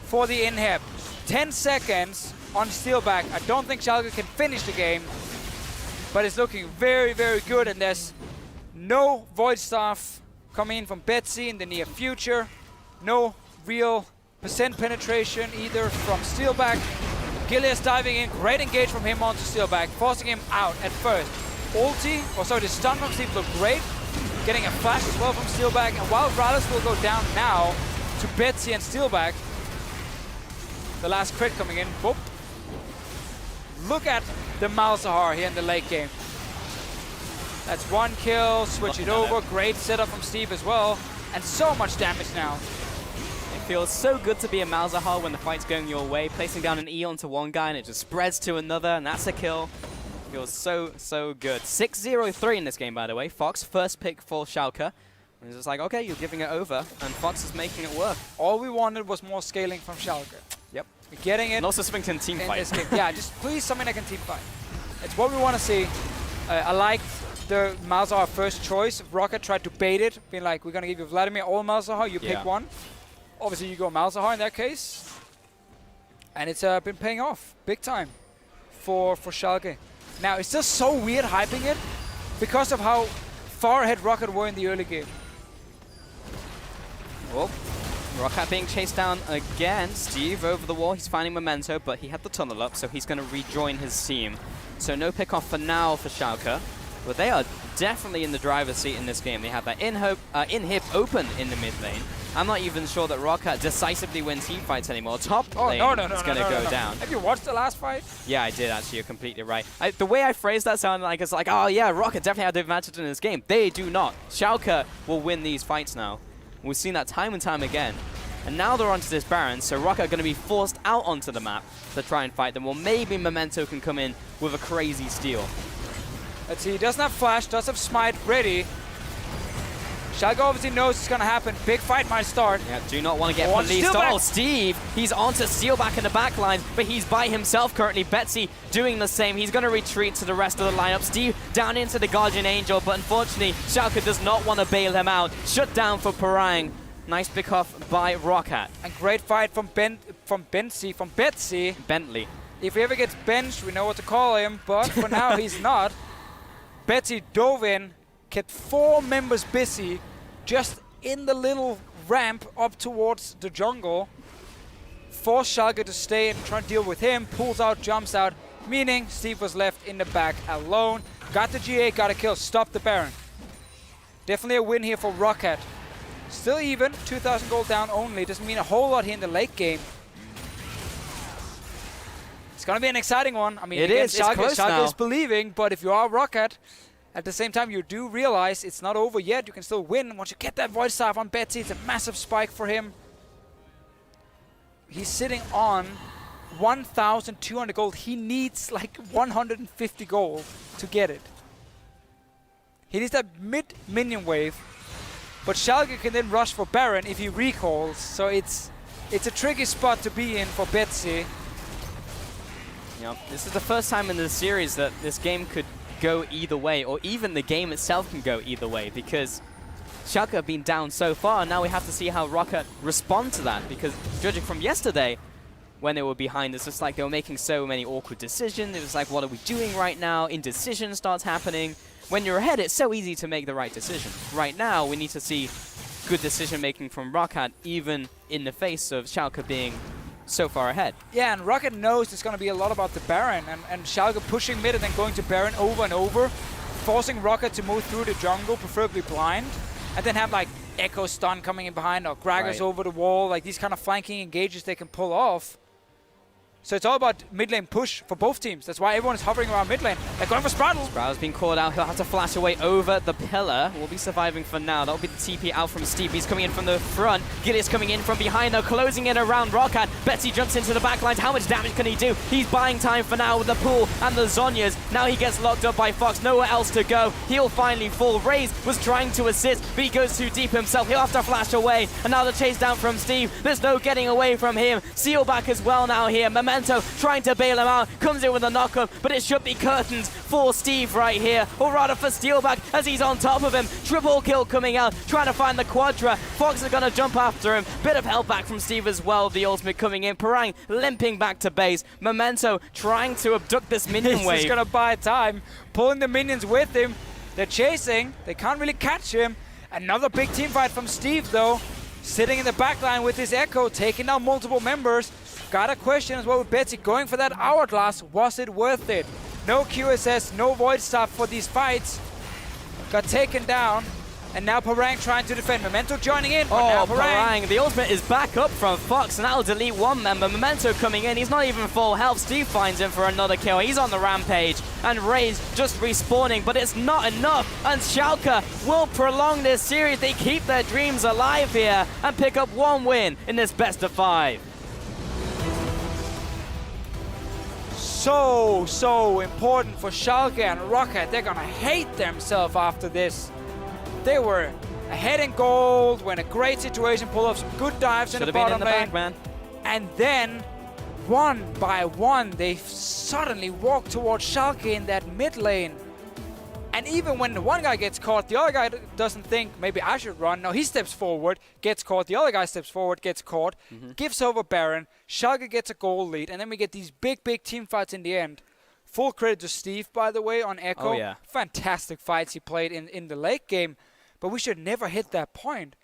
for the inhib. 10 seconds on Steelback. I don't think Schalke can finish the game, but it's looking very, very good, and there's no Void Staff coming in from Betsy in the near future. No real percent penetration either from Steelback. Gilius diving in, great engage from him onto Steelback, forcing him out at first. Ulti, the stun from Steve looked great. Getting a flash as well from Steelback, and while Rales will go down now to Betsy and Steelback. The last crit coming in, boop. Look at the Malzahar here in the late game. That's 1 kill, switch it over. Great setup from Steve as well. And so much damage now. It feels so good to be a Malzahar when the fight's going your way. Placing down an E onto one guy and it just spreads to another, and that's a kill. Feels so, so good. 6-0-3 in this game, by the way. Fox, first pick for Schalke. And it's just like, okay, you're giving it over, and Fox is making it work. All we wanted was more scaling from Schalke. Yep. We're getting it. And also something to team in fight. this game. Yeah, just please something that can team fight. It's what we want to see. I liked the Malzahar first choice. ROCCAT tried to bait it, being like, we're going to give you Vladimir or Malzahar, you pick one. Obviously you go Malzahar in that case. And it's been paying off big time for Schalke. Now, it's just so weird hyping it because of how far ahead ROCCAT were in the early game. Well, ROCCAT being chased down again. Steve over the wall. He's finding Memento, but he had the tunnel up, so he's going to rejoin his team. So no pick off for now for Schalke. But they are definitely in the driver's seat in this game. They have that inhib open in the mid lane. I'm not even sure that ROCCAT decisively wins team fights anymore. Top lane is going to go down. Have you watched the last fight? Yeah, I did actually. You're completely right. The way I phrased that sounded like it's like, oh yeah, ROCCAT definitely had the advantage in this game. They do not. Schalke will win these fights now. We've seen that time and time again. And now they're onto this Baron, so ROCCAT are going to be forced out onto the map to try and fight them. Well, maybe Memento can come in with a crazy steal. Let's see, he doesn't have Flash, does have Smite ready. Schalke obviously knows it's going to happen. Big fight might start. Yeah, do not want to get policed. Oh, Steve, he's onto Steelback in the back line, but he's by himself currently. Betsy doing the same. He's going to retreat to the rest of the lineup. Steve down into the Guardian Angel, but unfortunately, Schalke does not want to bail him out. Shut down for Parang. Nice pick off by ROCCAT. And great fight from Betsy. Bentley. If he ever gets benched, we know what to call him, but for now he's not. Betsy dove in, kept 4 members busy, just in the little ramp up towards the jungle. Forced Schalke to stay and try and deal with him. Pulls out, jumps out, meaning Steve was left in the back alone. Got the GA, got a kill, stopped the Baron. Definitely a win here for ROCCAT. Still even, 2,000 gold down only. Doesn't mean a whole lot here in the late game. It's going to be an exciting one. I mean, it is. Schalke is believing, but if you are ROCCAT, at the same time, you do realize it's not over yet. You can still win. Once you get that Void Staff on Betsy, it's a massive spike for him. He's sitting on 1,200 gold. He needs like 150 gold to get it. He needs that mid-minion wave. But Schalke can then rush for Baron if he recalls. So it's a tricky spot to be in for Betsy. Yep. This is the first time in the series that this game could go either way, or even the game itself can go either way, because Schalke have been down so far, and now we have to see how ROCCAT respond to that, because judging from yesterday, when they were behind, it's just like they were making so many awkward decisions. It was like, what are we doing right now? Indecision starts happening. When you're ahead, it's so easy to make the right decision. Right now, we need to see good decision-making from ROCCAT, even in the face of Schalke being so far ahead. Yeah, and ROCCAT knows it's going to be a lot about the Baron, and Schalke pushing mid and then going to Baron over and over, forcing ROCCAT to move through the jungle, preferably blind, and then have like Echo stun coming in behind or Gragas over the wall, like these kind of flanking engages they can pull off. So it's all about mid lane push for both teams. That's why everyone is hovering around mid lane. They're going for Spraddle. Spraddle's been called out. He'll have to flash away over the pillar. Will be surviving for now. That'll be the TP out from Steve. He's coming in from the front. Gilius coming in from behind. They're closing in around ROCCAT. Betsy jumps into the backlines. How much damage can he do? He's buying time for now with the pool and the Zhonyas. Now he gets locked up by Fox. Nowhere else to go. He'll finally fall. Raze was trying to assist, but he goes too deep himself. He'll have to flash away. And now the chase down from Steve. There's no getting away from him. Seal back as well now here. Memento trying to bail him out, comes in with a knock-up, but it should be curtains for Steve right here, or rather for Steelback as he's on top of him. Triple kill coming out, trying to find the Quadra. Fox is going to jump after him. Bit of help back from Steve as well, the ultimate coming in. Parang limping back to base. Memento trying to abduct this minion wave. He's going to buy time, pulling the minions with him. They're chasing, they can't really catch him. Another big team fight from Steve though, sitting in the backline with his Echo, taking down multiple members. Got a question as well with Betsy, going for that Hourglass. Was it worth it? No QSS, no Void Staff for these fights. Got taken down. And now Parang trying to defend. Memento joining in. Oh, Parang. The ultimate is back up from Fox, and that'll delete one member. Memento coming in. He's not even full health. Steve finds him for another kill. He's on the rampage. And Raze just respawning, but it's not enough. And Schalke will prolong this series. They keep their dreams alive here and pick up one win in this best of 5. So important for Schalke and ROCCAT. They're gonna hate themselves after this. They were ahead in gold, were in a great situation, pulled off some good dives in the bottom lane. Back, man. And then, one by one, they suddenly walk towards Schalke in that mid lane. And even when the one guy gets caught, the other guy doesn't think, maybe I should run. No, he steps forward, gets caught. The other guy steps forward, gets caught, gives over Baron. Schalke gets a goal lead, and then we get these big team fights in the end. Full credit to Steve, by the way, on Echo. Oh, yeah. Fantastic fights he played in the late game. But we should never hit that point.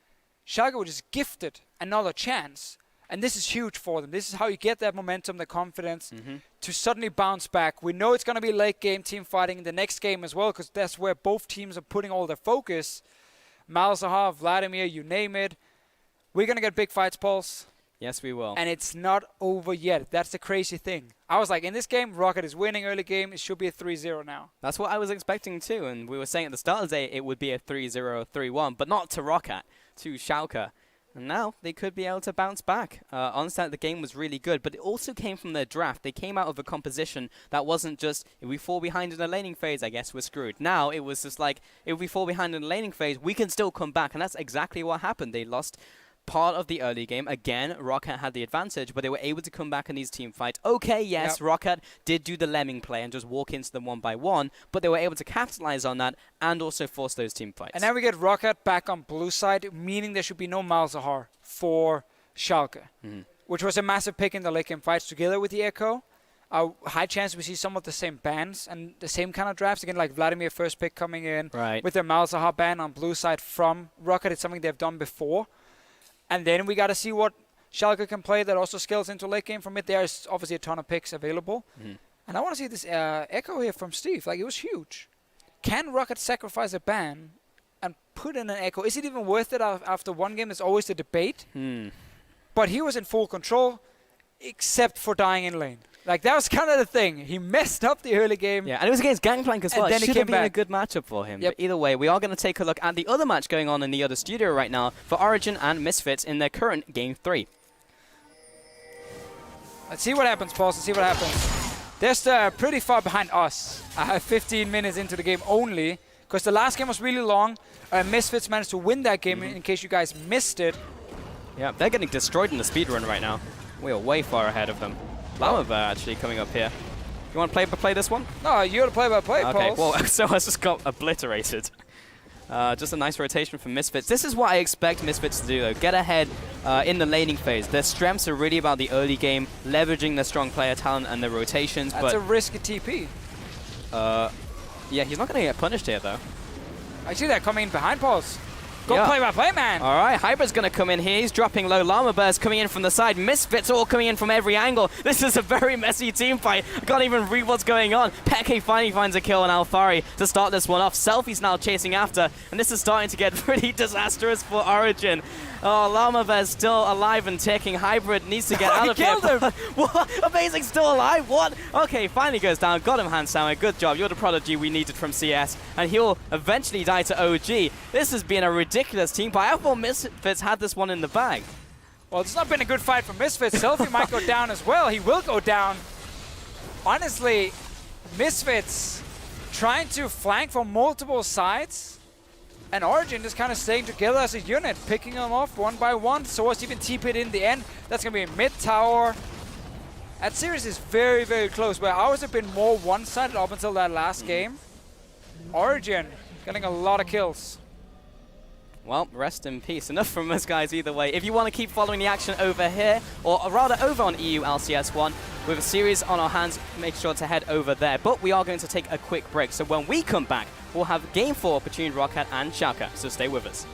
Schalke was just gifted another chance. And this is huge for them. This is how you get that momentum, the confidence to suddenly bounce back. We know it's going to be late game team fighting in the next game as well, because that's where both teams are putting all their focus. Malzahar, Vladimir, you name it. We're going to get big fights, Pulse. Yes, we will. And it's not over yet. That's the crazy thing. I was like, in this game, ROCCAT is winning early game. It should be a 3-0 now. That's what I was expecting too. And we were saying at the start of the day it would be a 3-0, 3-1, but not to ROCCAT, to Schalke. And now they could be able to bounce back. Honestly, the game was really good, but it also came from their draft. They came out of a composition that wasn't just, if we fall behind in the laning phase, I guess we're screwed. Now it was just like, if we fall behind in the laning phase, we can still come back. And that's exactly what happened. They lost part of the early game. Again, ROCCAT had the advantage, but they were able to come back in these team fights. Okay, yes, ROCCAT did do the lemming play and just walk into them one by one, but they were able to capitalize on that and also force those team fights. And now we get ROCCAT back on blue side, meaning there should be no Malzahar for Schalke, which was a massive pick in the late game fights together with the Echo. High chance we see some of the same bans and the same kind of drafts. Again, like Vladimir first pick coming in with their Malzahar ban on blue side from ROCCAT. It's something they've done before. And then we got to see what Schalke can play that also scales into late game from it. There's obviously a ton of picks available. And I want to see this Echo here from Steve. Like, it was huge. Can ROCCAT sacrifice a ban and put in an Echo? Is it even worth it after one game? It's always the debate. But he was in full control, except for dying in lane. Like, that was kind of the thing. He messed up the early game. Yeah, and it was against Gangplank as well. Then it should have been a good matchup for him. But either way, we are going to take a look at the other match going on in the other studio right now for Origin and Misfits in their current Game 3. Let's see what happens, Paul. Let's see what happens. They're still pretty far behind us. 15 minutes into the game only, because the last game was really long. Misfits managed to win that game, in case you guys missed it. Yeah, they're getting destroyed in the speedrun right now. We are way far ahead of them. Lama actually coming up here. You want to play this one? No, you're the play-by-play, Okay, Paul. well, so I just got obliterated. Just a nice rotation from Misfits. This is what I expect Misfits to do, though. Get ahead in the laning phase. Their strengths are really about the early game, leveraging their strong player talent and their rotations. That's a risky TP. Yeah, he's not going to get punished here, though. I see that coming in behind Pulse. Go play by play, man. All right, Hybrid's going to come in here. He's dropping low. Llama Bear's coming in from the side. Misfits all coming in from every angle. This is a very messy team fight. I can't even read what's going on. Peke finally finds a kill on Alfari to start this one off. Selfie's now chasing after, and this is starting to get pretty disastrous for Origin. Oh, Llama Bear's still alive and ticking. Hybrid needs to get out of here. Killed him. What? Amazing, still alive? What? Okay, finally goes down. Got him, Handsauer. Good job. You're the prodigy we needed from CS, and he'll eventually die to OG. This has been a ridiculous team fight. I thought Misfits had this one in the bag. Well, it's not been a good fight for Misfits. Selfie might go down as well. He will go down. Honestly, Misfits trying to flank from multiple sides, and Origin just kind of staying together as a unit, picking them off one by one. Source even TP'd in the end. That's going to be mid tower. That series is very, very close, where ours have been more one-sided up until that last game. Origin getting a lot of kills. Well, rest in peace. Enough from us, guys, either way. If you want to keep following the action over here, or rather over on EU LCS 1, with a series on our hands, make sure to head over there. But we are going to take a quick break. So when we come back, we'll have Game 4 between ROCCAT and Schalke. So stay with us.